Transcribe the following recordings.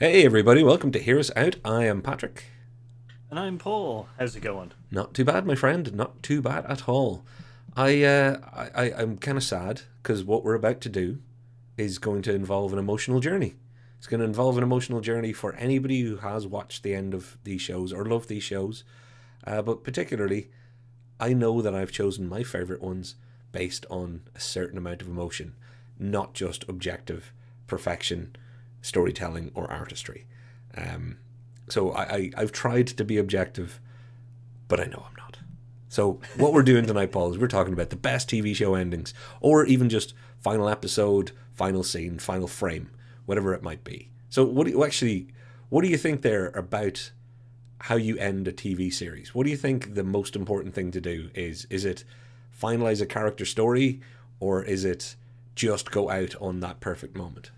Hey everybody, welcome to Hear Us Out. I am Patrick. And I'm Paul. How's it going? Not too bad, my friend. Not too bad at all. I'm kind of sad because what we're about to do is going to involve an emotional journey. It's going to involve an emotional journey for anybody who has watched the end of these shows or loved these shows. But particularly, I know that I've chosen my favorite ones based on a certain amount of emotion, not just objective perfection, storytelling, or artistry. Um, I've tried to be objective, but I know I'm not. So what we're doing tonight, Paul, is we're talking about the best TV show endings, or even just final episode, final scene, final frame, whatever it might be. So what do you think there about how you end a TV series? What do you think the most important thing to do is? Is it finalize a character story, or is it just go out on that perfect moment?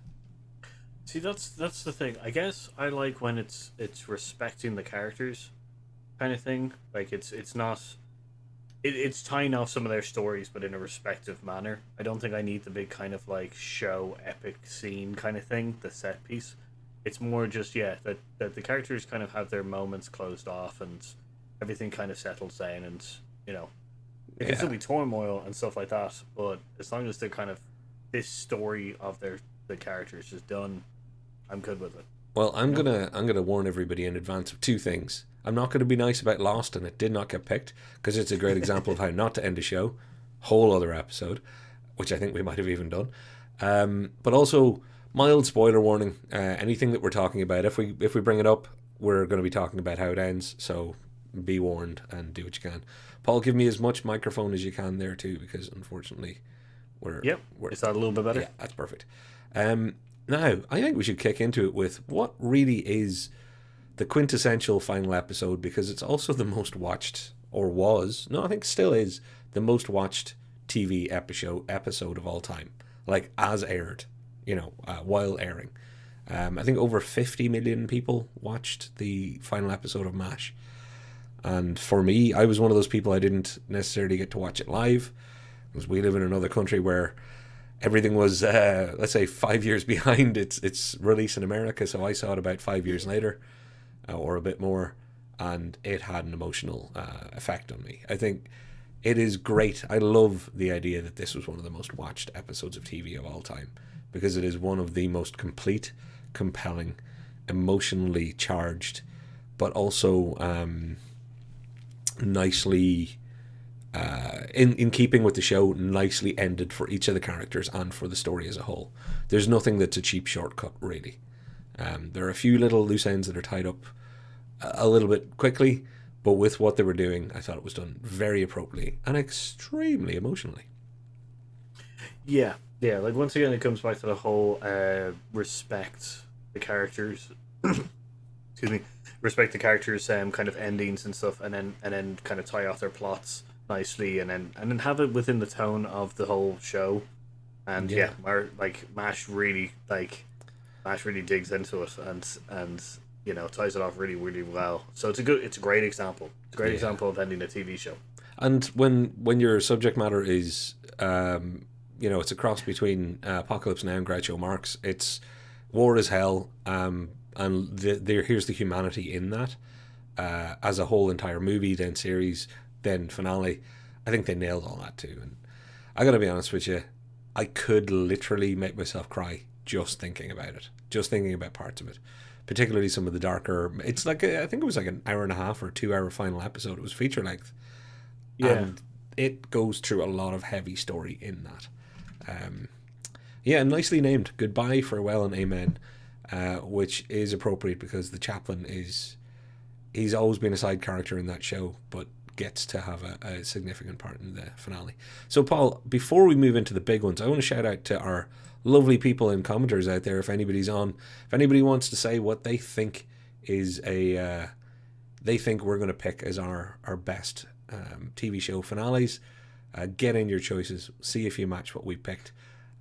See, that's the thing. I guess I like when it's respecting the characters, kind of thing. Like it's not it's tying off some of their stories, but in a respective manner. I don't think I need the big kind of like show epic scene kind of thing, the set piece. It's more just that the characters kind of have their moments closed off and everything kind of settles down, and you know it can still Yeah. be turmoil and stuff like that. But as long as they're kind of this story of the characters is done, I'm good with it. Well, I'm You know? gonna I'm gonna warn everybody in advance of two things. I'm not gonna be nice about Lost, and it did not get picked because it's a great example of how not to end a show. Whole other episode, which I think we might have even done. But also mild spoiler warning. Anything that we're talking about, if we bring it up, we're going to be talking about how it ends. So be warned and do what you can. Paul, give me as much microphone as you can there too, because unfortunately we're Yep. we're Is that a little bit better? yeah, that's perfect. Um, Now, I think we should kick into it with what really is the quintessential final episode because it's also the most watched, or was, no, I think still is, the most watched TV episode of all time. Like, as aired, while airing. I think over 50 million people watched the final episode of MASH. And for me, I was one of those people I didn't necessarily get to watch it live because we live in another country where everything was, let's say, 5 years behind its release in America. So I saw it about 5 years later, or a bit more, and it had an emotional effect on me. I think it is great. I love the idea that this was one of the most watched episodes of TV of all time because it is one of the most complete, compelling, emotionally charged, but also nicely in keeping with the show, nicely ended for each of the characters and for the story as a whole. There's nothing that's a cheap shortcut, really. There are a few little loose ends that are tied up a little bit quickly, but with what they were doing, I thought it was done very appropriately and extremely emotionally. Yeah. Yeah. Like once again, it comes back to the whole respect the characters. Excuse me. Respect the characters' kind of endings and stuff, and then kind of tie off their plots nicely, and then have it within the tone of the whole show. And Yeah, yeah, like Mash really digs into it and ties it off really really well. So it's a great example. It's a great yeah. example of ending a TV show. And when your subject matter is, it's a cross between Apocalypse Now and Groucho Marx. It's war is hell, and here's the humanity in that as a whole entire movie, then series, then finale. I think they nailed all that too. And I gotta be honest with you, I could literally make myself cry just thinking about it, just thinking about parts of it, particularly some of the darker. It's like I think it was like an hour and a half or 2 hour final episode. It was feature length, Yeah. and it goes through a lot of heavy story in that. Um, yeah, nicely named. Goodbye, farewell, and amen, which is appropriate because the chaplain he's always been a side character in that show, but gets to have a significant part in the finale. So, Paul, before we move into the big ones, I want to shout out to our lovely people and commenters out there. If anybody's on, if anybody wants to say what they think is they think we're going to pick as our best TV show finales, get in your choices, see if you match what we picked.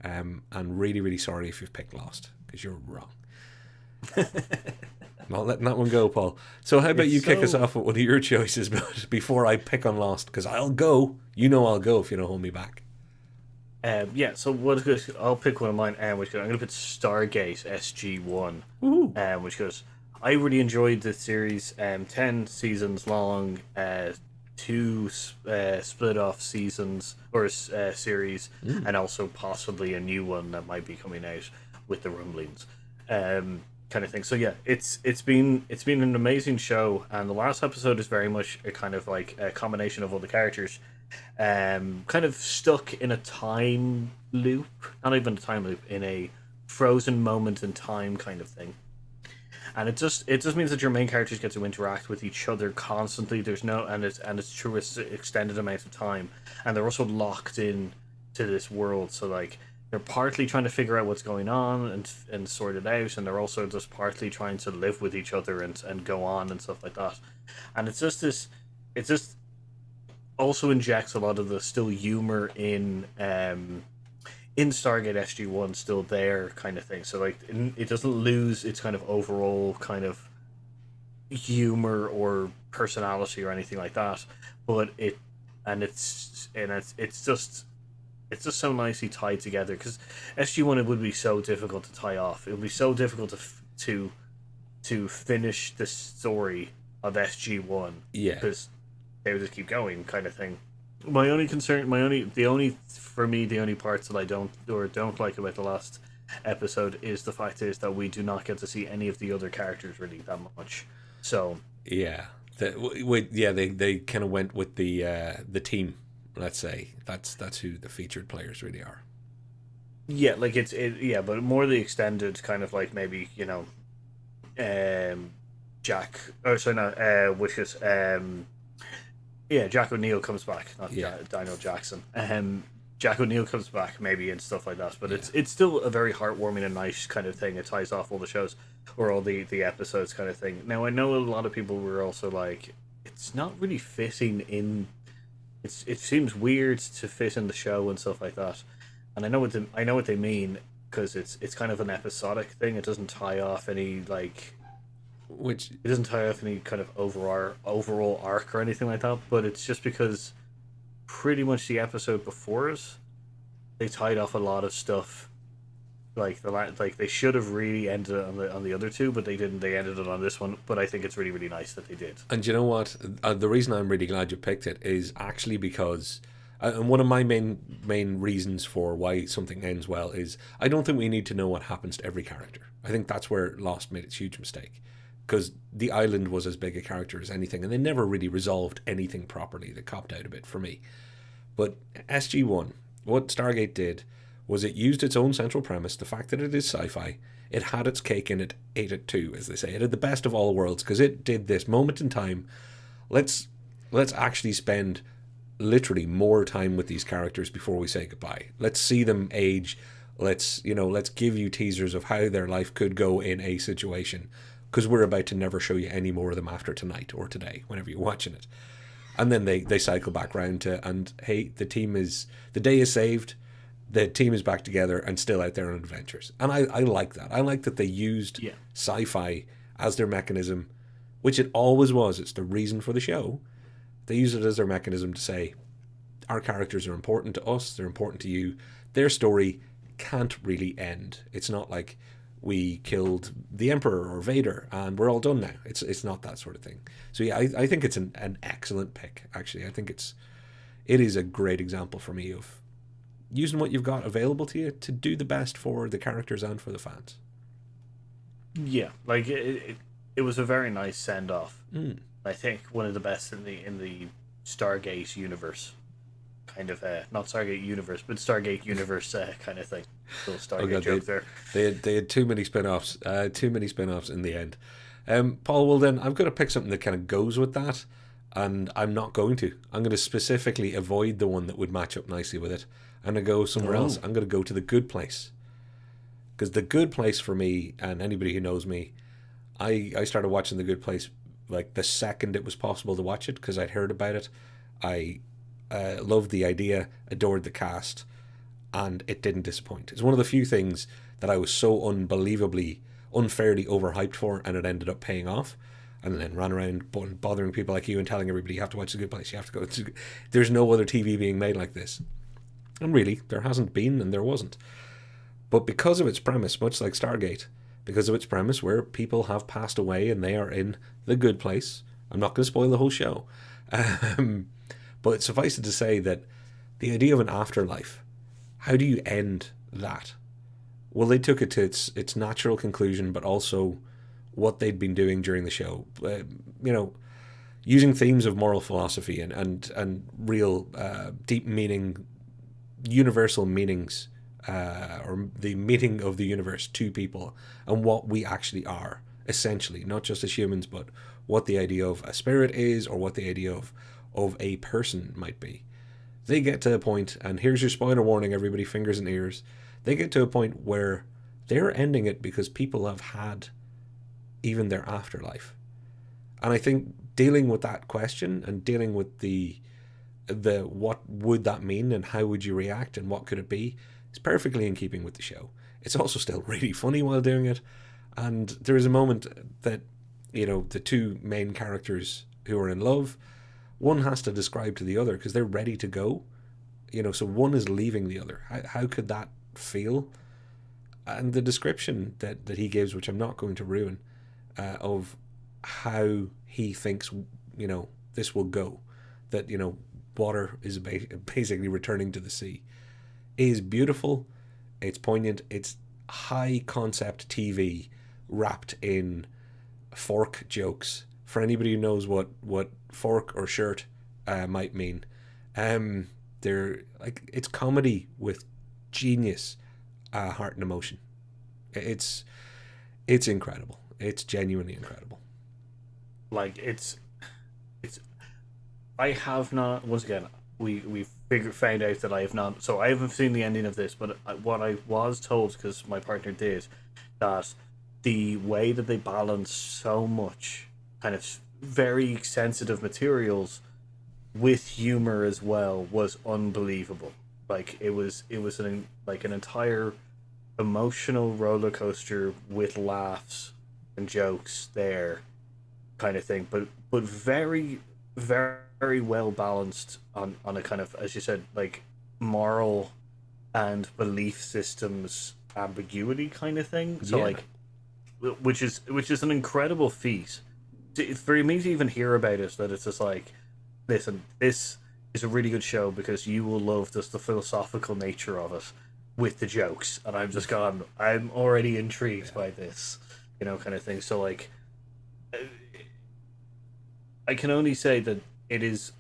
And really, really sorry if you've picked Lost because you're wrong. Not letting that one go, Paul. So how about It's you kick us so off with one of your choices before I pick on Lost? Because I'll go. You know I'll go if you don't hold me back. Yeah, so I'll pick one of mine, which I'm going to put Stargate SG-1, Ooh. which goes. I really enjoyed the series. 10 seasons long, two split off seasons or series, and also possibly a new one that might be coming out with the rumblings, kind of thing. So yeah, it's been an amazing show, and the last episode is very much a kind of like a combination of all the characters kind of stuck in a time loop, not even a time loop, in a frozen moment in time kind of thing. And it just means that your main characters get to interact with each other constantly. There's no and it's through an extended amount of time, and they're also locked in to this world. So like they're partly trying to figure out what's going on and sort it out, and they're also just partly trying to live with each other and go on and stuff like that. And it's just this, it's just also injects a lot of the still humor in Stargate SG-1 still there kind of thing. So like it doesn't lose its kind of overall kind of humor or personality or anything like that, but it's just so nicely tied together because SG-1, it would be so difficult to tie off. It would be so difficult to finish the story of SG-1 Yeah. because they would just keep going kind of thing. My only concern, the only parts that I don't like about the last episode is the fact is that we do not get to see any of the other characters really that much. So Yeah. They kind of went with the team. Let's say that's who the featured players really are. yeah, like yeah, but more the extended kind of like maybe Jack, or sorry, no, which is yeah, Jack O'Neill comes back, not Yeah. Daniel Jackson. Jack O'Neill comes back, maybe, and stuff like that. But it's still a very heartwarming and nice kind of thing. It ties off all the shows or all the episodes kind of thing. Now I know a lot of people were also like, it's not really fitting in. It seems weird to fit in the show and stuff like that. And I know what they mean because it's kind of an episodic thing. It doesn't tie off any like Which it doesn't tie off any kind of overall arc or anything like that, but it's just because pretty much the episode before us, they tied off a lot of stuff. Like they should have really ended it on the other two, but they didn't. They ended it on this one. But I think it's really really nice that they did. And you know what? The reason I'm really glad you picked it is actually because, and one of my main reasons for why something ends well is I don't think we need to know what happens to every character. I think that's where Lost made its huge mistake, because the island was as big a character as anything, and they never really resolved anything properly. They copped out a bit for me. But SG-1, what Stargate did was it used its own central premise, the fact that it is sci-fi. It had its cake and it ate it too, as they say. It had the best of all worlds because it did this moment in time. Let's actually spend literally more time with these characters before we say goodbye. Let's see them age. Let's give you teasers of how their life could go in a situation, because we're about to never show you any more of them after tonight or today, whenever you're watching it. And then they cycle back round to, and hey, the day is saved. The team is back together and still out there on adventures. And I like that. I like that they used sci-fi as their mechanism, which it always was. It's the reason for the show. They use it as their mechanism to say, our characters are important to us, they're important to you. Their story can't really end. It's not like we killed the Emperor or Vader and we're all done now. It's not that sort of thing. So yeah, I think it's an excellent pick, actually. I think it is a great example for me of using what you've got available to you to do the best for the characters and for the fans. Yeah, like it was a very nice send off. I think one of the best in the Stargate universe, kind of not Stargate universe, but Stargate universe kind of thing. Little Stargate joke there. They had too many spin-offs, in the end. Paul, well then, I've got to pick something that kind of goes with that, and I'm not going to. I'm going to specifically avoid the one that would match up nicely with it. I'm going to go somewhere else. I'm going to go to The Good Place. Because The Good Place for me, and anybody who knows me, I started watching The Good Place like the second it was possible to watch it, because I'd heard about it. I loved the idea, adored the cast, and it didn't disappoint. It's one of the few things that I was so unbelievably, unfairly overhyped for, and it ended up paying off. And then ran around bothering people like you and telling everybody you have to watch The Good Place. You have to go. There's no other TV being made like this. And really, there hasn't been, and there wasn't. But because of its premise, much like Stargate, because of its premise where people have passed away and they are in the good place, I'm not going to spoil the whole show. Um, but suffice it to say that the idea of an afterlife, how do you end that? Well, they took it to its natural conclusion, but also what they'd been doing during the show. You know, using themes of moral philosophy and real deep meaning, universal meanings, or the meaning of the universe to people and what we actually are, essentially, not just as humans, but what the idea of a spirit is or what the idea of a person might be. They get to a point, and here's your spoiler warning, everybody, fingers and ears. They get to a point where they're ending it because people have had even their afterlife. And I think dealing with that question and dealing with the what would that mean and how would you react and what could it be is perfectly in keeping with the show. It's also still really funny while doing it. And there is a moment that, you know, the two main characters who are in love, one has to describe to the other because they're ready to go. You know, so one is leaving the other. How could that feel? And the description that he gives, which I'm not going to ruin, of how he thinks, you know, this will go, that, you know, water is basically returning to the sea, is beautiful. It's poignant. It's high concept TV wrapped in fork jokes. For anybody who knows what fork or shirt might mean, they're like, it's comedy with genius, heart and emotion. It's incredible. It's genuinely incredible. Like it's I have not. Once again, we found out that I have not. So I haven't seen the ending of this, but what I was told, because my partner did, that the way that they balance so much kind of very sensitive materials with humor as well was unbelievable. Like it was an entire emotional roller coaster with laughs and jokes there, kind of thing. But very very well balanced on a kind of, as you said, like moral and belief systems ambiguity kind of thing. So Yeah. like, which is an incredible feat. For me to even hear about it, that it's just like, listen, this is a really good show because you will love just the philosophical nature of it with the jokes, and I'm just gone. I'm already intrigued by this, kind of thing. So like, I can only say that it is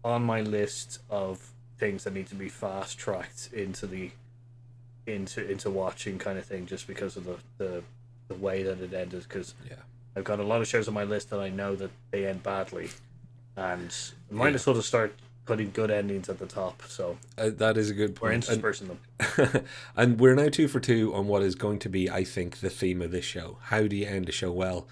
on my list of things that need to be fast tracked into watching, kind of thing, just because of the way that it ended. Because Yeah. I've got a lot of shows on my list that I know that they end badly, and I might Yeah. as well just start putting good endings at the top. So That is a good we're point. interspersing them. And we're now 2 for 2 on what is going to be, I think, the theme of this show. How do you end a show well?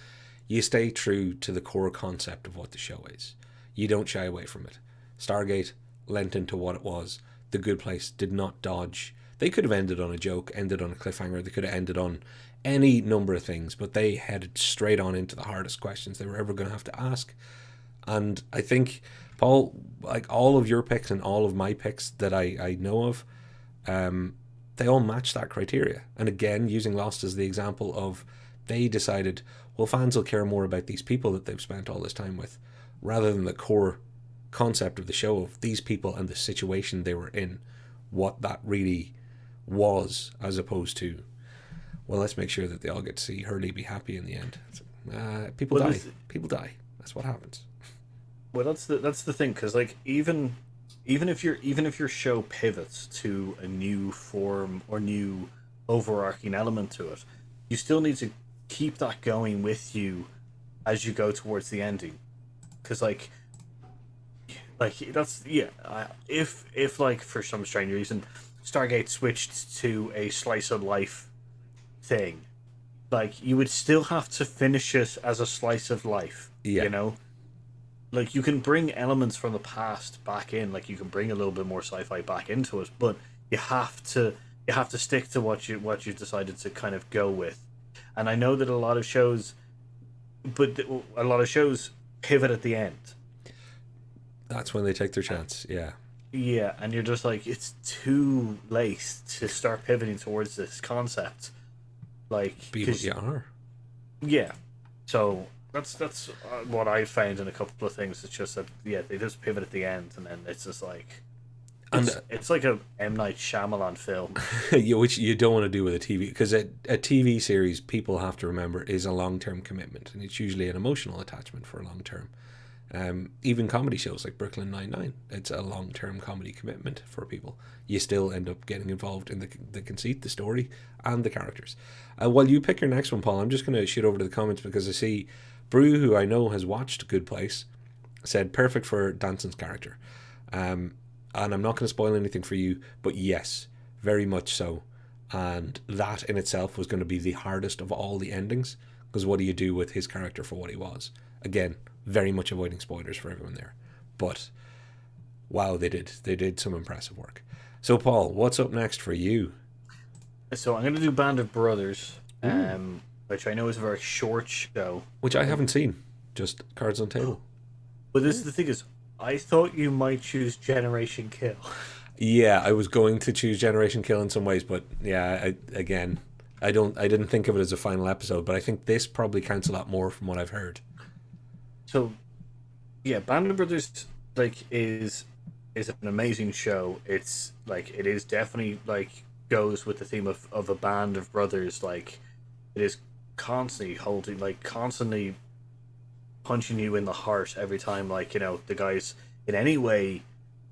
You stay true to the core concept of what the show is. You don't shy away from it. Stargate lent into what it was. The Good Place did not dodge. They could have ended on a joke, ended on a cliffhanger. They could have ended on any number of things, but they headed straight on into the hardest questions they were ever going to have to ask. And I think, Paul, like all of your picks and all of my picks that I know of, they all match that criteria. And again, using Lost as the example of, they decided, well, fans will care more about these people that they've spent all this time with, rather than the core concept of the show of these people and the situation they were in, what that really was, as opposed to, well, let's make sure that they all get to see Hurley be happy in the end. People Well, die. People die. That's what happens. Well, that's the thing, because like, even if your show pivots to a new form or new overarching element to it, you still need to keep that going with you as you go towards the ending. Because like that's, yeah. If like, for some strange reason, Stargate switched to a slice of life thing, like, you would still have to finish it as a slice of life. Yeah. Like, you can bring elements from the past back in, like you can bring a little bit more sci-fi back into it, but you have to stick to what you decided to kind of go with. And I know that a lot of shows pivot at the end. That's when they take their chance. Yeah. Yeah, and you're just like, it's too late to start pivoting towards this concept. Like, Be what because you are. yeah, so that's what I found in a couple of things. It's just that yeah, they just pivot at the end, and then it's just like And it's like a M Night Shyamalan film. which you don't want to do with a TV, because a TV series, people have to remember, is a long term commitment, and it's usually an emotional attachment for a long term. Even comedy shows like Brooklyn Nine-Nine, it's a long term comedy commitment for people. You still end up getting involved in the conceit, the story, and the characters. While you pick your next one, Paul, I'm just going to shoot over to the comments because I see Brew, who I know has watched Good Place, said perfect for Danson's character. And I'm not going to spoil anything for you, but yes, very much so. And that in itself was going to be the hardest of all the endings, because what do you do with his character for what he was? Again, very much avoiding spoilers for everyone there. But wow, they did some impressive work. So Paul, what's up next for you? So I'm gonna do Band of Brothers, Ooh. which I know is a very short show. Which I haven't seen. Just cards on table. But this the thing is, I thought you might choose Generation Kill. Yeah, I was going to choose Generation Kill in some ways, but yeah, I didn't think of it as a final episode, but I think this probably counts a lot more from what I've heard. So yeah, Band of Brothers is an amazing show. It's like it is definitely like goes with the theme of a band of brothers. Like it is constantly holding, like constantly punching you in the heart every time. Like the guys in any way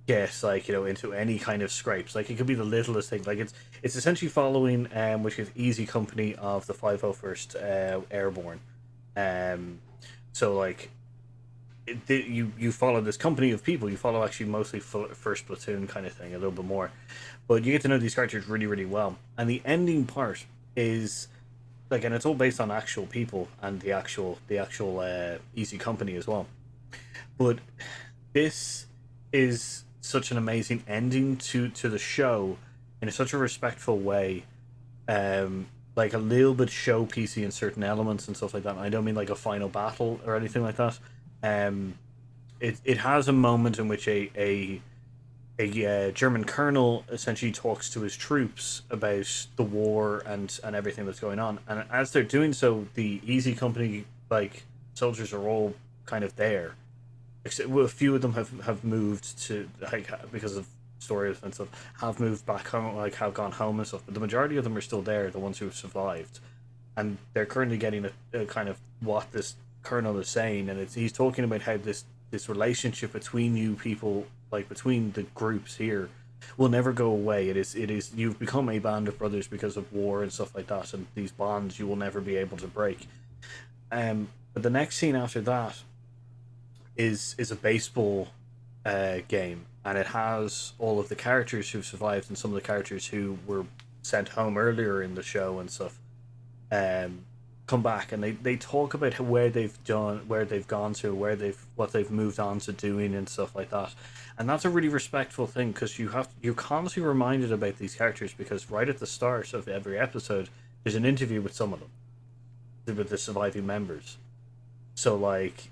get like into any kind of scrapes. Like it could be the littlest thing. Like it's essentially following which is Easy Company of the 501st Airborne. Um, so like you follow this company of people. You follow actually mostly first platoon kind of thing, a little bit more, but you get to know these characters really, really well. And the ending part is like, and it's all based on actual people and the actual Easy Company as well. But this is such an amazing ending to the show in such a respectful way. Like a little bit showpiecey in certain elements and stuff like that. And I don't mean like a final battle or anything like that. Um, it has a moment in which a German colonel essentially talks to his troops about the war and everything that's going on. And as they're doing so, the Easy Company like soldiers are all kind of there. Except well, a few of them have moved to like because of stories and stuff have moved back home, like have gone home and stuff. But the majority of them are still there, the ones who have survived, and they're currently getting a kind of what this colonel is saying, and he's talking about how this relationship between you people, like between the groups here, will never go away. It is you've become a band of brothers because of war and stuff like that, and these bonds you will never be able to break. But the next scene after that is a baseball game, and it has all of the characters who've survived and some of the characters who were sent home earlier in the show and stuff. Um, come back, and they talk about where they've done, where they've gone to, where they've what they've moved on to doing and stuff like that. And that's a really respectful thing because you're constantly reminded about these characters because right at the start of every episode there's an interview with some of them, with the surviving members. So like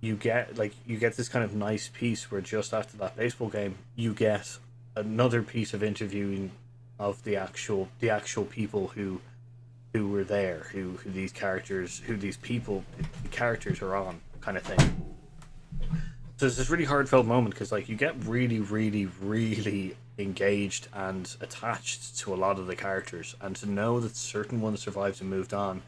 you get this kind of nice piece where just after that baseball game you get another piece of interviewing of the actual people who were there, who these characters, who these people, the characters are on, kind of thing. So it's this really heartfelt moment because like you get really, really, really engaged and attached to a lot of the characters, and to know that certain ones survived and moved on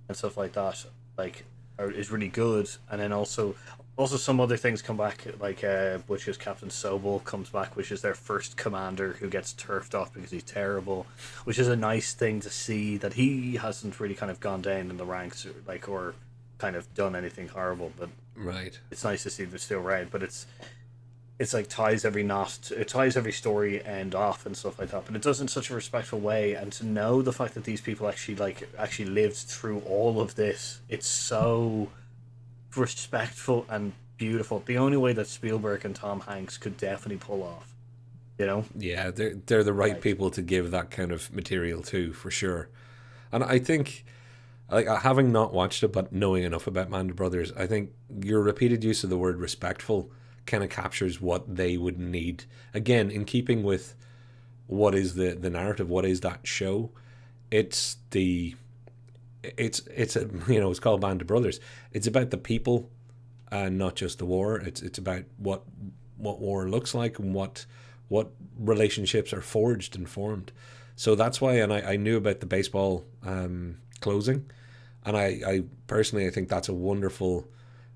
and stuff like that, like is really good. And then also some other things come back, like which is Captain Sobel comes back, which is their first commander who gets turfed off because he's terrible, which is a nice thing to see that he hasn't really kind of gone down in the ranks or kind of done anything horrible. But Right. it's nice to see they're still around. But it's like ties every knot, it ties every story end off and stuff like that. But it does in such a respectful way, and to know the fact that these people actually lived through all of this, it's so respectful and beautiful. The only way that Spielberg and Tom Hanks could definitely pull off, you know? Yeah, they're the right Like, people to give that kind of material to, for sure. And I think, like, having not watched it but knowing enough about Band of Brothers, I think your repeated use of the word respectful kind of captures what they would need. Again, in keeping with what is the narrative, what is that show? It's the it's a, it's called Band of Brothers. It's about the people and not just the war. It's about what war looks like and what relationships are forged and formed. So that's why, and I knew about the baseball closing, and I personally I think that's a wonderful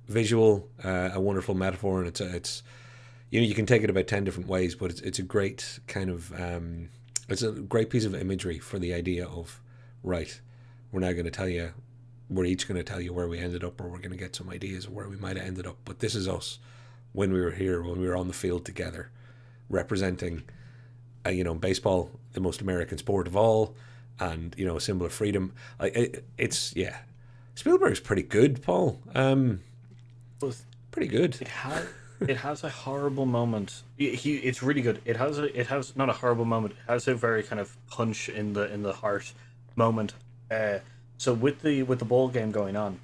visual, a wonderful metaphor, and it's you can take it about 10 different ways, but it's a great kind of it's a great piece of imagery for the idea of, right, we're now going to tell you, we're each going to tell you where we ended up, or we're going to get some ideas of where we might have ended up, but this is us when we were here, when we were on the field together, representing baseball, the most American sport of all, and a symbol of freedom. It's yeah, Spielberg's pretty good, Paul. But Pretty good. it has a horrible moment. It's really good. It has not a horrible moment. It has a very kind of punch in the heart moment. So with the ball game going on,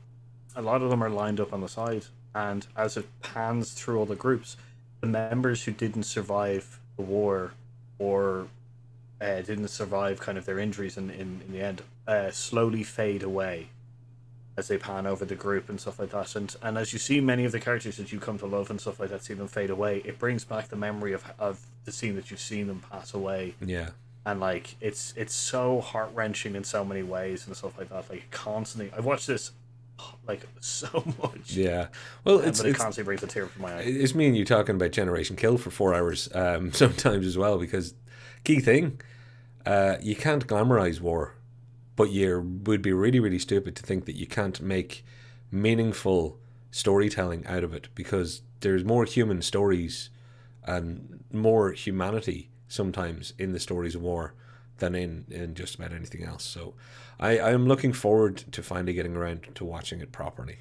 a lot of them are lined up on the side, and as it pans through all the groups, the members who didn't survive the war or didn't survive kind of their injuries in the end slowly fade away as they pan over the group and stuff like that. And as you see many of the characters that you come to love and stuff like that, see them fade away, it brings back the memory of the scene that you've seen them pass away. Yeah. And like it's so heart wrenching in so many ways and stuff like that. Like constantly, I've watched this like so much. Yeah. Well, but it constantly brings a tear from my eye. It's me and you talking about Generation Kill for 4 hours sometimes as well, because key thing, you can't glamorize war, but you would be really, really stupid to think that you can't make meaningful storytelling out of it, because there's more human stories and more humanity sometimes in the stories of war than in just about anything else. So I am looking forward to finally getting around to watching it properly.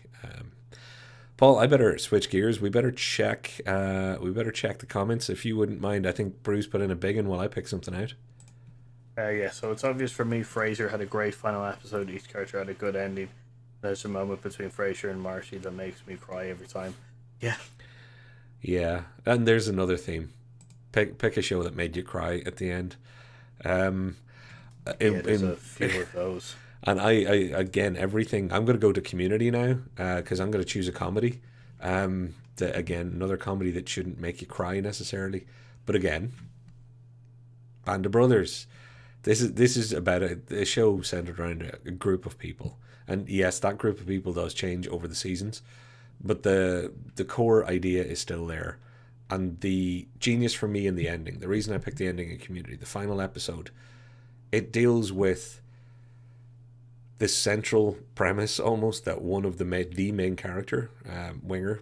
Paul, I better switch gears. We better check the comments if you wouldn't mind. I think Bruce put in a big one while I pick something out. Yeah, so it's obvious for me Fraser had a great final episode. Each character had a good ending. There's a moment between Fraser and Marty that makes me cry every time. Yeah, and there's another theme. Pick a show that made you cry at the end. There's a few of those. And I again, everything. I'm going to go to Community now because I'm going to choose a comedy. Again, another comedy that shouldn't make you cry necessarily, but again, Band of Brothers. This is about a show centered around a group of people, and yes, that group of people does change over the seasons, but the core idea is still there. And the genius for me in the ending, the reason I picked the ending in Community, the final episode, it deals with this central premise almost that one of the main character, Winger,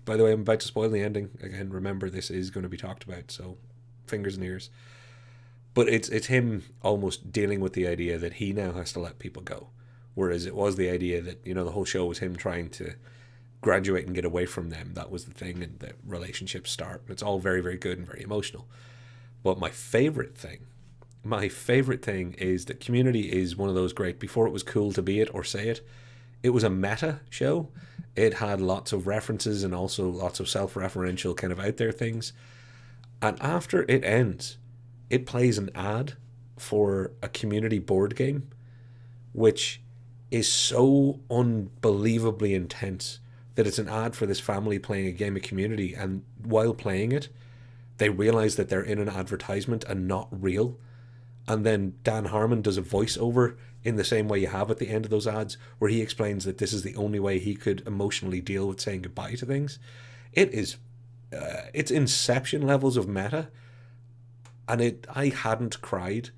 by the way, I'm about to spoil the ending. Again, remember this is going to be talked about, so fingers and ears. But it's him almost dealing with the idea that he now has to let people go. Whereas it was the idea that, the whole show was him trying to graduate and get away from them. That was the thing, and the relationships start. It's all very, very good and very emotional. But my favorite thing is that Community is one of those great, before it was cool to be it or say it, it was a meta show. It had lots of references and also lots of self-referential kind of out there things. And after it ends, it plays an ad for a Community board game, which is so unbelievably intense that it's an ad for this family playing a game of Community, and while playing it, they realize that they're in an advertisement and not real. And then Dan Harmon does a voiceover in the same way you have at the end of those ads, where he explains that this is the only way he could emotionally deal with saying goodbye to things. It is, it's Inception levels of meta, and I hadn't cried,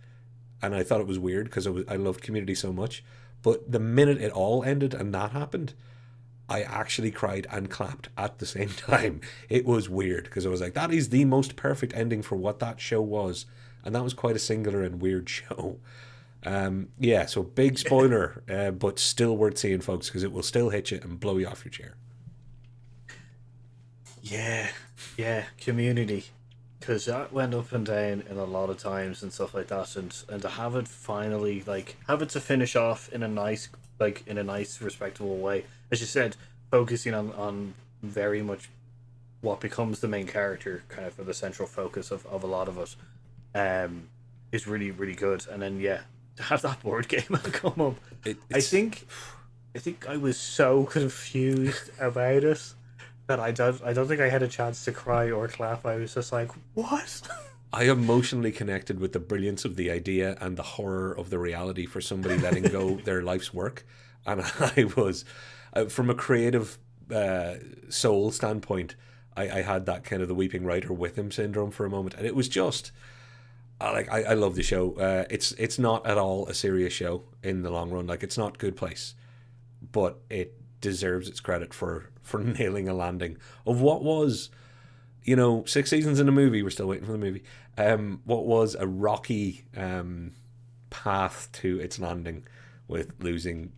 and I thought it was weird because I loved Community so much. But the minute it all ended and that happened, I actually cried and clapped at the same time. It was weird because I was like, that is the most perfect ending for what that show was. And that was quite a singular and weird show. So big spoiler, but still worth seeing, folks, because it will still hit you and blow you off your chair. Yeah, Community. Because that went up and down in a lot of times and stuff like that. And to have it finally, have it to finish off in a nice, respectable way. As you said, focusing on very much what becomes the main character, kind of, or the central focus of a lot of it, um, is really really good. And then yeah, to have that board game come up, I It's think I was so confused about it that I don't think I had a chance to cry or clap. I was just like, what? I emotionally connected with the brilliance of the idea and the horror of the reality for somebody letting go their life's work. And I was, from a creative soul standpoint, I had that kind of the weeping writer with him syndrome for a moment. And it was just, I love the show. It's not at all a serious show in the long run. Like, it's not Good Place, but it deserves its credit for nailing a landing of what was, 6 seasons in a movie. We're still waiting for the movie. What was a rocky path to its landing, with losing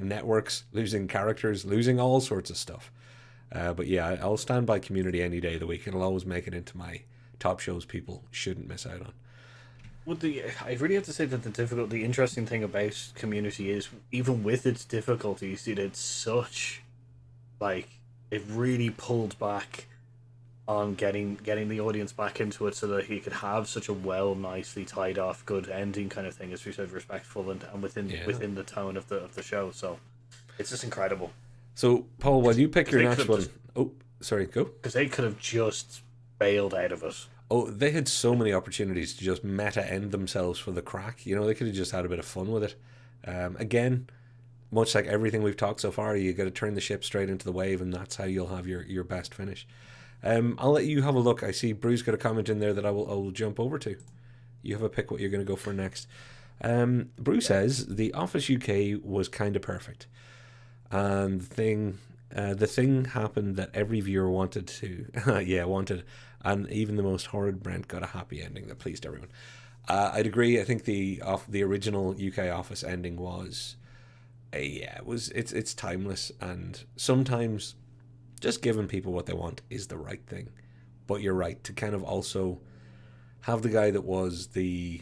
networks, losing characters, losing all sorts of stuff. But yeah, I'll stand by Community any day of the week. It'll always make it into my top shows people shouldn't miss out on. Well, I really have to say that the interesting thing about Community is, even with its difficulties, it had such, like, it really pulled back on getting the audience back into it, so that he could have such a nicely tied off, good ending kind of thing, as we said, respectful and within the tone of the show. So it's just incredible. So, Paul, while you pick your next one, just, sorry, go. because they could have just bailed out of it. Oh, they had so many opportunities to just meta end themselves for the crack. They could have just had a bit of fun with it. Again, much like everything we've talked so far, you got to turn the ship straight into the wave, and that's how you'll have your best finish. I'll let you have a look. I see Bruce got a comment in there that I will jump over to. You have a pick what you're going to go for next. Bruce says The Office UK was kind of perfect, and the thing happened that every viewer wanted to, wanted, and even the most horrid Brent got a happy ending that pleased everyone. I'd agree. I think the original UK Office ending was, it's timeless, and sometimes just giving people what they want is the right thing. But you're right, to kind of also have the guy that was the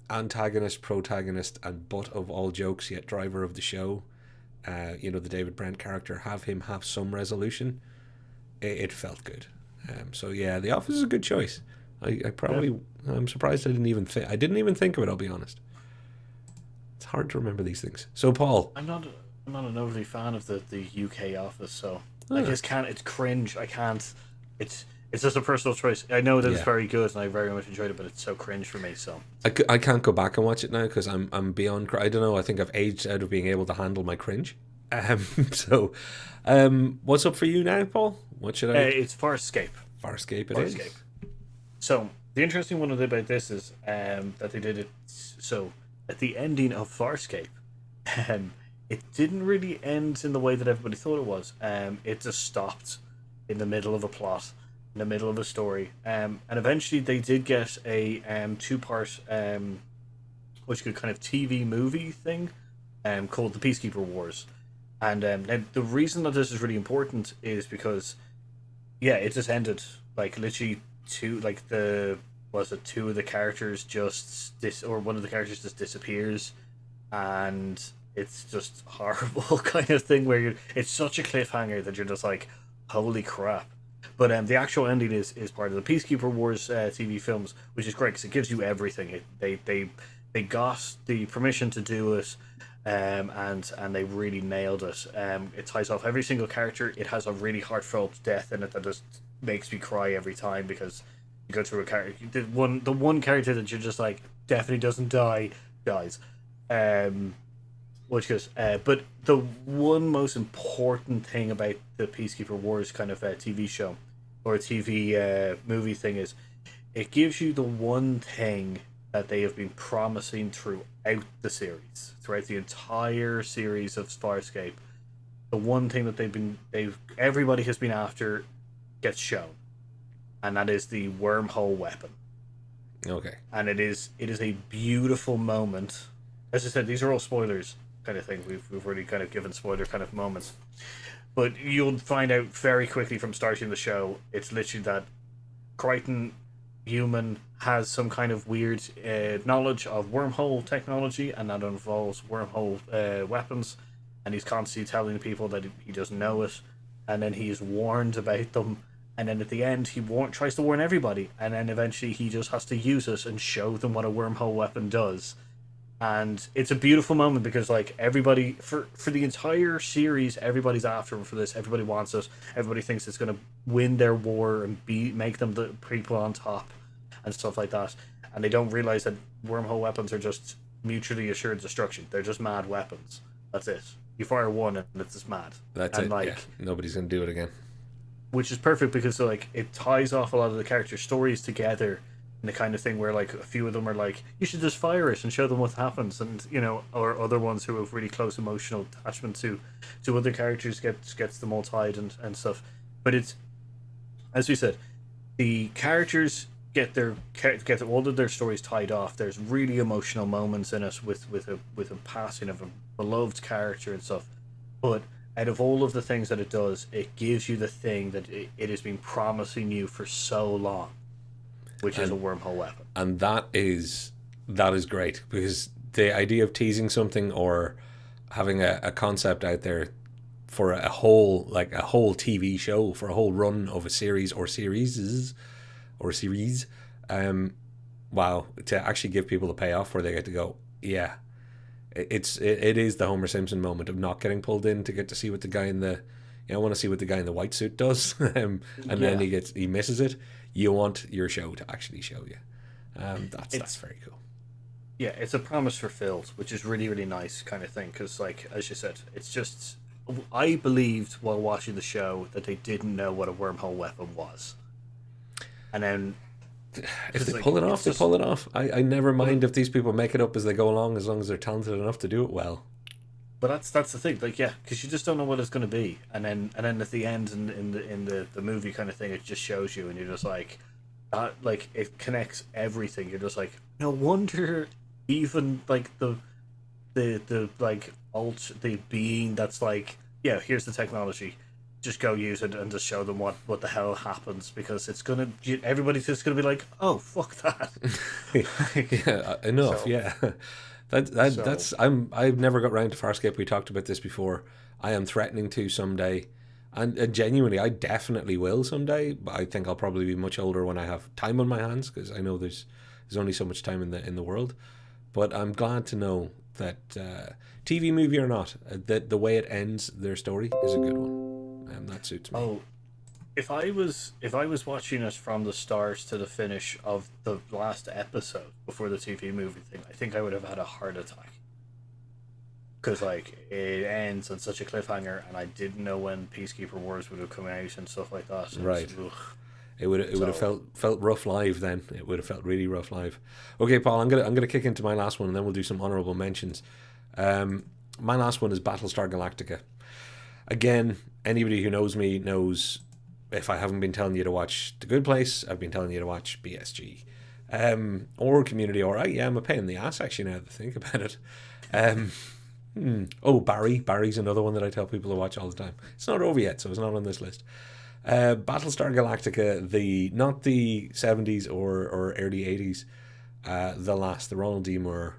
antagonist, protagonist, and butt of all jokes, yet driver of the show, the David Brent character, have him have some resolution. It felt good. So yeah, The Office is a good choice. I'm surprised I didn't even think of it, I'll be honest. It's hard to remember these things. So Paul, I'm not an overly fan of the UK Office, so I just can't. It's cringe. I can't. It's just a personal choice. I know that it's very good, and I very much enjoyed it, but it's so cringe for me. So I can't go back and watch it now because I'm beyond. I don't know. I think I've aged out of being able to handle my cringe. So, what's up for you now, Paul? What should I? It's Farscape. Farscape. Farscape. So the interesting one about this is that they did it. So at the ending of Farscape, it didn't really end in the way that everybody thought it was. It just stopped in the middle of a plot, in the middle of a story, and eventually they did get a two-part, what you could kind of TV movie thing, called The Peacekeeper Wars. And now the reason that this is really important is because, it just ended, like, literally two of the characters or one of the characters just disappears, and it's just horrible kind of thing where it's such a cliffhanger that you're just like, holy crap. But the actual ending is part of the Peacekeeper Wars TV films, which is great because it gives you everything. They got the permission to do it, and they really nailed it. It ties off every single character. It has a really heartfelt death in it that just makes me cry every time, because you go through a character, the one character that you're just like, definitely doesn't die, dies. Which goes, but the one most important thing about the Peacekeeper Wars kind of TV show or TV movie thing is it gives you the one thing that they have been promising throughout the series, throughout the entire series of Farscape. The one thing that everybody has been after gets shown, and that is the wormhole weapon. Okay. And it is a beautiful moment. As I said, these are all spoilers kind of thing. We've already kind of given spoiler kind of moments, but you'll find out very quickly from starting the show, it's literally that Crichton human has some kind of weird knowledge of wormhole technology, and that involves wormhole weapons, and he's constantly telling people that he doesn't know it. and then he is warned about them, and then at the end tries to warn everybody, and then eventually he just has to use it and show them what a wormhole weapon does. And it's a beautiful moment because like everybody for the entire series, everybody's after him for this. Everybody wants it. Everybody thinks it's going to win their war and make them the people on top and stuff like that. And they don't realize that wormhole weapons are just mutually assured destruction. They're just mad weapons. That's it. You fire one and it's just mad. That's and it. Like, yeah. Nobody's going to do it again. Which is perfect because like it ties off a lot of the character stories together, and the kind of thing where like a few of them are like, you should just fire it and show them what happens, and or other ones who have really close emotional attachment to other characters gets them all tied and stuff. But it's, as we said, the characters get all of their stories tied off. There's really emotional moments in it with a passing of a beloved character and stuff. But out of all of the things that it does, it gives you the thing that it has been promising you for so long, which is a wormhole weapon. And that is great, because the idea of teasing something or having a concept out there for a whole TV show, for a whole run of a series, wow, to actually give people the payoff where they get to go, yeah, it is the Homer Simpson moment of not getting pulled in to get to see what the guy in the, I want to see what the guy in the white suit does, and then he misses it. You want your show to actually show you. That's very cool. Yeah, it's a promise fulfilled, which is really, really nice kind of thing. Because, like, as you said, it's just, I believed while watching the show that they didn't know what a wormhole weapon was, and then if they pull it off, they pull it off. I never mind if these people make it up as they go along, as long as they're talented enough to do it well. But that's the thing, like, yeah, because you just don't know what it's going to be, and then at the end in the movie kind of thing, it just shows you, and you're just like, like it connects everything. You're just like, no wonder even like the like the being that's like, yeah, here's the technology, just go use it and just show them what the hell happens, because it's gonna, everybody's just gonna be like, oh fuck that. Yeah, enough. So, yeah. That's I've never got round to Farscape. We talked about this before. I am threatening to someday, and genuinely, I definitely will someday. But I think I'll probably be much older when I have time on my hands, because I know there's only so much time in the world. But I'm glad to know that TV movie or not, that the way it ends their story is a good one, and that suits me. Oh, if I was watching it from the start to the finish of the last episode before the TV movie thing, I think I would have had a heart attack. Because like it ends on such a cliffhanger, and I didn't know when Peacekeeper Wars would have come out and stuff like that. Right. It would have felt rough live then. It would have felt really rough live. Okay, Paul, I'm gonna kick into my last one, and then we'll do some honorable mentions. My last one is Battlestar Galactica. Again, anybody who knows me knows, if I haven't been telling you to watch The Good Place, I've been telling you to watch BSG, or Community. Or I'm a pain in the ass actually now that I think about it. Barry's another one that I tell people to watch all the time. It's not over yet, so it's not on this list. Battlestar Galactica, not the 70s or early 80s, the Ronald D. Moore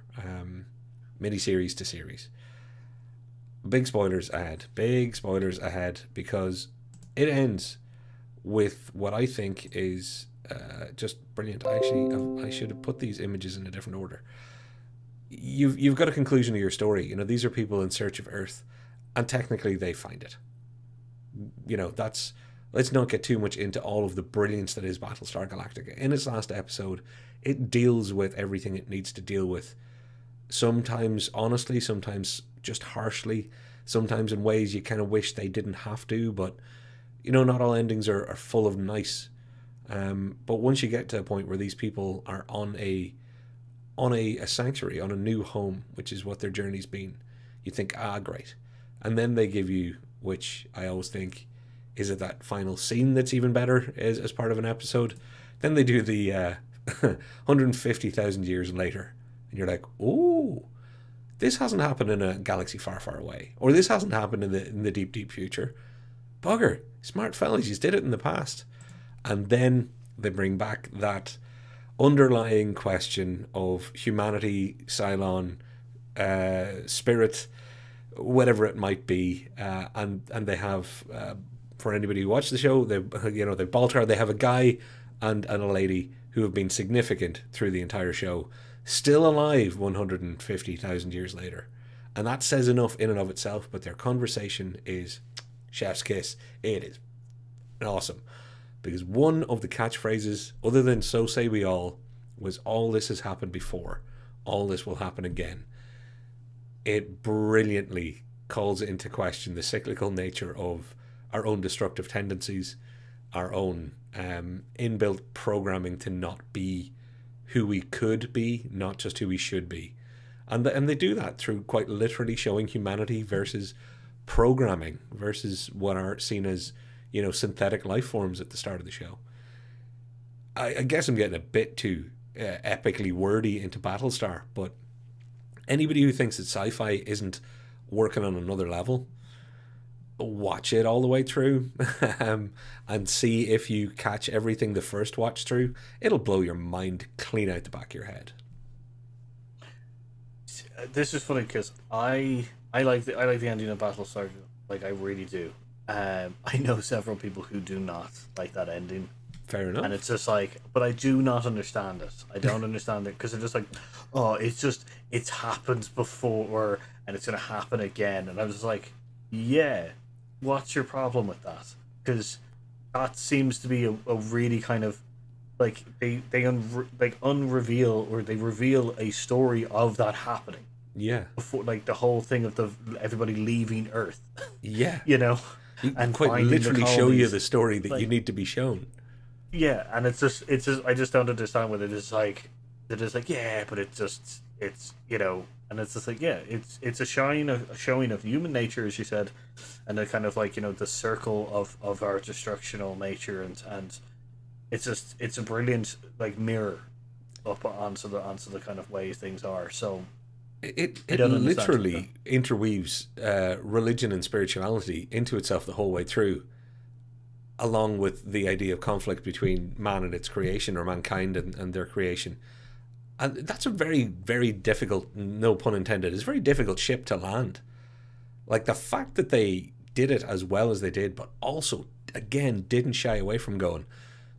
miniseries to series. Big spoilers ahead, because it ends with what I think is just brilliant. I should have put these images in a different order. You've got a conclusion to your story. These are people in search of Earth, and technically they find it. Let's not get too much into all of the brilliance that is Battlestar Galactica. In its last episode, it deals with everything it needs to deal with. Sometimes honestly, sometimes just harshly, sometimes in ways you kind of wish they didn't have to, but not all endings are full of nice. But once you get to a point where these people are on a sanctuary, on a new home, which is what their journey's been, you think, great. And then they give you, which I always think, is it that final scene that's even better as part of an episode? Then they do the 150,000 years later, and you're like, oh, this hasn't happened in a galaxy far, far away, or this hasn't happened in the deep, deep future. Bugger, smart fellas, you did it in the past. And then they bring back that underlying question of humanity, Cylon, spirit, whatever it might be, and they have for anybody who watched the show, they Baltar, they have a guy and a lady who have been significant through the entire show, still alive 150,000 years later. And that says enough in and of itself, but their conversation is chef's kiss. It is awesome. Because one of the catchphrases, other than "so say we all," was "all this has happened before, all this will happen again." It brilliantly calls into question the cyclical nature of our own destructive tendencies, our own inbuilt programming to not be who we could be, not just who we should be. And they do that through quite literally showing humanity versus programming, versus what are seen as, synthetic life forms at the start of the show. I guess I'm getting a bit too epically wordy into Battlestar, but anybody who thinks that sci-fi isn't working on another level, watch it all the way through and see if you catch everything the first watch through. It'll blow your mind clean out the back of your head. This is funny because I like the ending of Battlestar, like I really do. I know several people who do not like that ending. Fair enough. And it's just like, but I do not understand it. I don't understand it because they're just like, oh, it's happened before and it's gonna happen again. And I was just like, yeah, what's your problem with that? Because that seems to be a really kind of like they unreveal, or they reveal a story of that happening. Yeah. Before, like the whole thing of everybody leaving Earth. Yeah. And quite literally show you the story that you need to be shown. Yeah, and it's just I just don't understand whether they're just like yeah, but it's and it's just like, yeah, it's a showing of human nature, as you said, and the kind of like the circle of our destructional nature, and it's a brilliant like mirror up onto the kind of way things are. So it literally interweaves religion and spirituality into itself the whole way through, along with the idea of conflict between man and its creation, or mankind and their creation. And that's a very, very difficult, no pun intended, it's a very difficult ship to land. Like the fact that they did it as well as they did, but also, again, didn't shy away from going,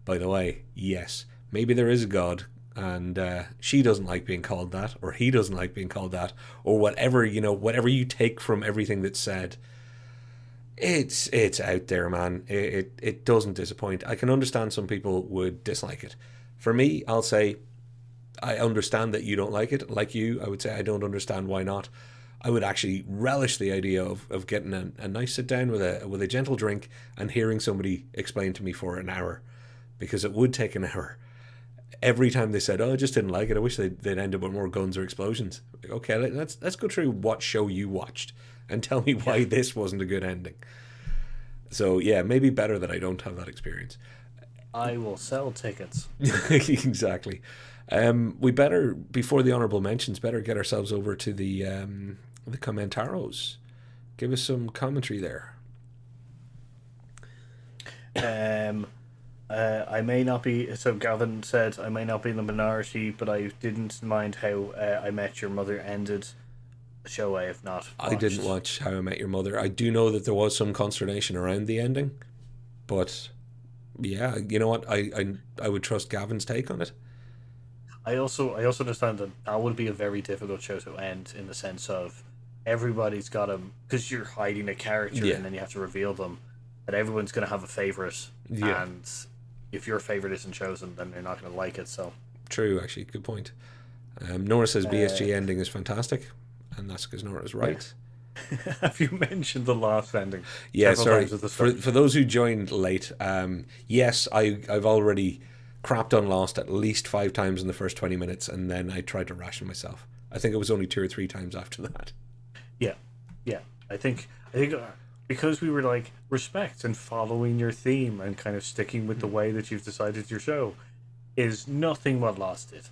by the way, yes, maybe there is a God, and she doesn't like being called that, or he doesn't like being called that, or whatever, whatever you take from everything that's said. It's out there, man. It doesn't disappoint. I can understand some people would dislike it. For me, I'll say I understand that you don't like it. Like you, I would say I don't understand why not. I would actually relish the idea of getting a nice sit down with a gentle drink and hearing somebody explain to me for an hour, because it would take an hour. Every time they said, "Oh, I just didn't like it. I wish they'd end up with more guns or explosions." Like, okay, let's go through what show you watched and tell me why this wasn't a good ending. So yeah, maybe better that I don't have that experience. I will sell tickets. Exactly. We better, before the honourable mentions, better get ourselves over to the commentaros. Give us some commentary there. I may not be. So Gavin said, I may not be in the minority, but I didn't mind how I Met Your Mother ended. The show I have not watched. I didn't watch How I Met Your Mother. I do know that there was some consternation around the ending, but yeah, you know what? I would trust Gavin's take on it. I also understand that would be a very difficult show to end, in the sense of everybody's got to, because you're hiding a character and then you have to reveal them, that everyone's going to have a favorite, and if your favorite isn't chosen, then they're not going to like it. So true, actually, good point. Nora says BSG ending is fantastic, and that's because Nora's right. Have you mentioned the last ending? Yeah, sorry. For those who joined late, yes, I've already crapped on Lost at least 5 times in the first 20 minutes, and then I tried to ration myself. I think it was only 2 or 3 times after that. Yeah. I think because we were like, respect and following your theme and kind of sticking with the way that you've decided your show is nothing what Lost did.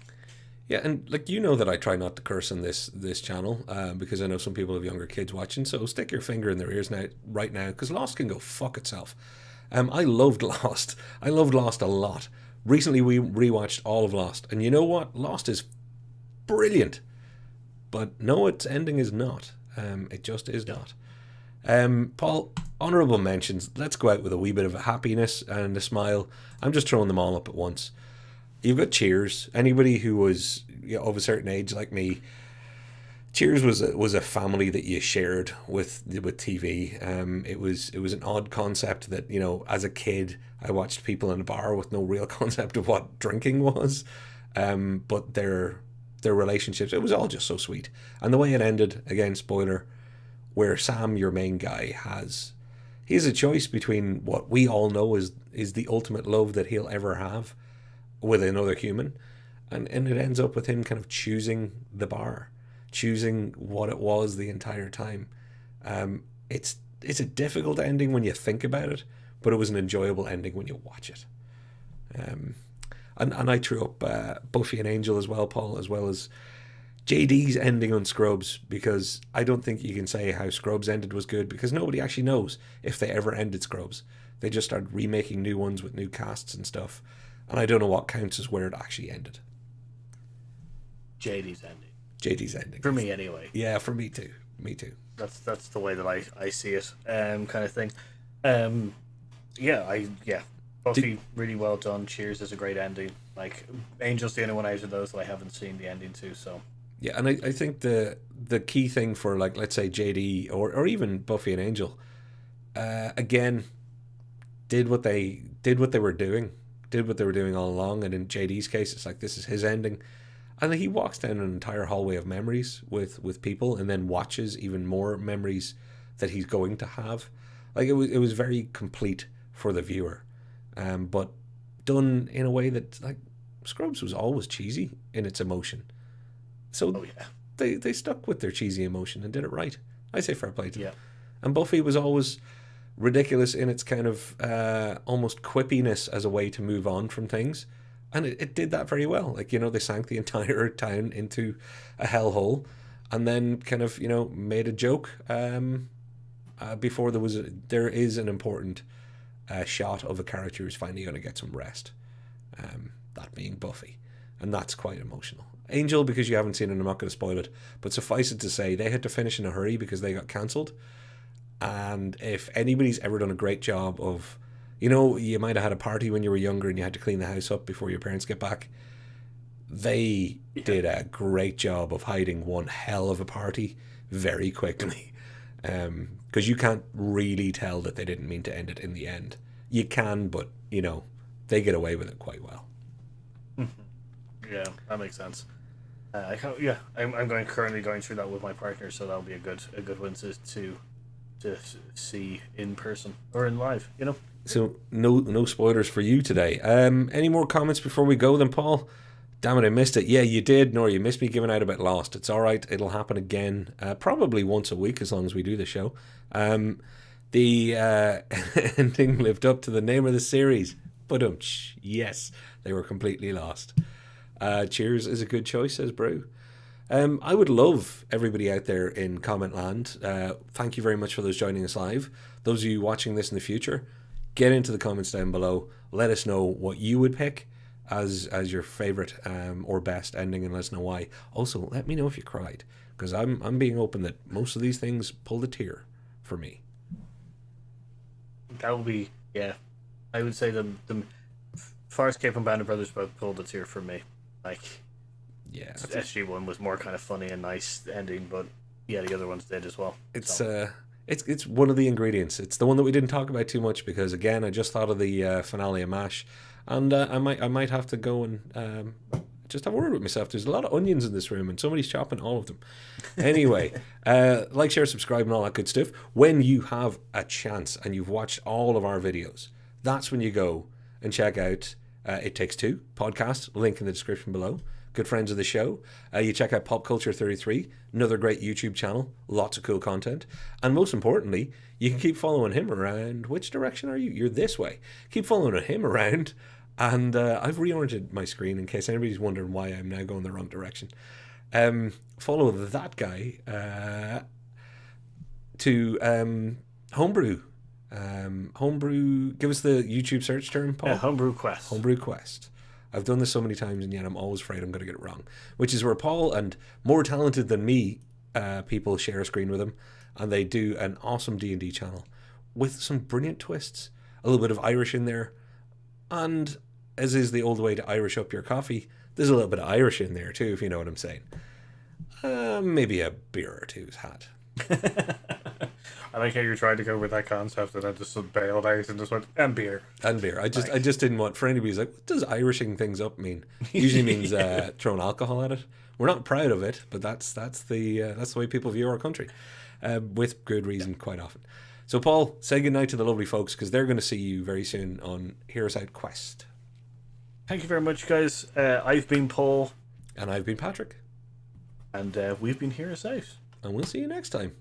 Yeah, and like, that I try not to curse on this channel, because I know some people have younger kids watching, so stick your finger in their ears right now, because Lost can go fuck itself. I loved Lost. I loved Lost a lot. Recently we rewatched all of Lost, and you know what? Lost is brilliant. But no, its ending is not. It just is not. Paul, honourable mentions. Let's go out with a wee bit of a happiness and a smile. I'm just throwing them all up at once. You've got Cheers. Anybody who was of a certain age like me, Cheers was a family that you shared with TV. It was an odd concept that, as a kid I watched people in a bar with no real concept of what drinking was, but their relationships, it was all just so sweet. And the way it ended, again, spoiler, where Sam, your main guy, he has a choice between what we all know is the ultimate love that he'll ever have with another human, and it ends up with him kind of choosing the bar, choosing what it was the entire time. It's a difficult ending when you think about it, but it was an enjoyable ending when you watch it. And I threw up Buffy and Angel as well, Paul, as well as JD's ending on Scrubs, because I don't think you can say how Scrubs ended was good, because nobody actually knows if they ever ended Scrubs. They just started remaking new ones with new casts and stuff, and I don't know what counts as where it actually ended. JD's ending. JD's ending. For me, anyway. Yeah, for me too. Me too. That's the way that I see it, kind of thing. Buffy, really well done. Cheers is a great ending. Like, Angel's the only one out of those that I haven't seen the ending to, so... Yeah, and I think the key thing for, like, let's say JD or even Buffy and Angel, again, did what they were doing all along. And in JD's case, it's like, this is his ending, and he walks down an entire hallway of memories with people, and then watches even more memories that he's going to have. Like, it was very complete for the viewer, but done in a way that, like, Scrubs was always cheesy in its emotion. So they stuck with their cheesy emotion and did it right. I say fair play to them. And Buffy was always ridiculous in its kind of almost quippiness as a way to move on from things. And it did that very well. Like, they sank the entire town into a hellhole, and then kind of, made a joke before there is an important shot of a character who's finally going to get some rest. That being Buffy. And that's quite emotional. Angel, because you haven't seen it, I'm not going to spoil it, but suffice it to say, they had to finish in a hurry because they got cancelled. And if anybody's ever done a great job of, you might have had a party when you were younger and you had to clean the house up before your parents get back, they did a great job of hiding one hell of a party very quickly. Because you can't really tell that they didn't mean to end it in the end. You can, but, they get away with it quite well. Yeah, that makes sense. I'm currently going through that with my partner, so that'll be a good one to see in person or in live. So no spoilers for you today. Any more comments before we go then, Paul? Damn it, I missed it. Yeah, you did, Nor. You missed me giving out about Lost. It's all right. It'll happen again, probably once a week as long as we do the show. The ending lived up to the name of the series. But yes, they were completely lost. Cheers is a good choice, says Brew. I would love everybody out there in comment land. Thank you very much for those joining us live. Those of you watching this in the future, get into the comments down below. Let us know what you would pick as your favorite or best ending, and let us know why. Also, let me know if you cried, because I'm being open that most of these things pulled a tear for me. That would be, yeah. I would say the Farscape and Band of Brothers both pulled a tear for me. Like, yeah, SG1 was more kind of funny and nice ending, but yeah, the other ones did as well. It's one of the ingredients. It's the one that we didn't talk about too much because, again, I just thought of the finale of MASH, and I might have to go and just have a word with myself. There's a lot of onions in this room, and somebody's chopping all of them. Anyway, like, share, subscribe, and all that good stuff. When you have a chance and you've watched all of our videos, that's when you go and check out It Takes Two podcast, link in the description below. Good friends of the show. You check out Popculture 33, another great YouTube channel, lots of cool content. And most importantly, you can keep following him around. Which direction are you? You're this way. Keep following him around. And I've reoriented my screen in case anybody's wondering why I'm now going the wrong direction. Follow that guy to Homebrew. Homebrew, give us the YouTube search term, Paul. Yeah, Homebrew Quest. Homebrew Quest. I've done this so many times, and yet I'm always afraid I'm going to get it wrong. Which is where Paul, and more talented than me, people share a screen with them, and they do an awesome D&D channel with some brilliant twists. A little bit of Irish in there, and as is the old way to Irish up your coffee, there's a little bit of Irish in there too, if you know what I'm saying. Maybe a beer or two's had. I like how you tried to go with that concept and then just bailed out and just went, and beer. And beer. I just didn't want, for anybody who's like, what does Irishing things up mean? Usually means throwing alcohol at it. We're not proud of it, but that's the way people view our country, with good reason quite often. So Paul, say goodnight to the lovely folks, because they're going to see you very soon on Heroes Out Quest. Thank you very much, guys. I've been Paul. And I've been Patrick. And we've been Heroes Out. And we'll see you next time.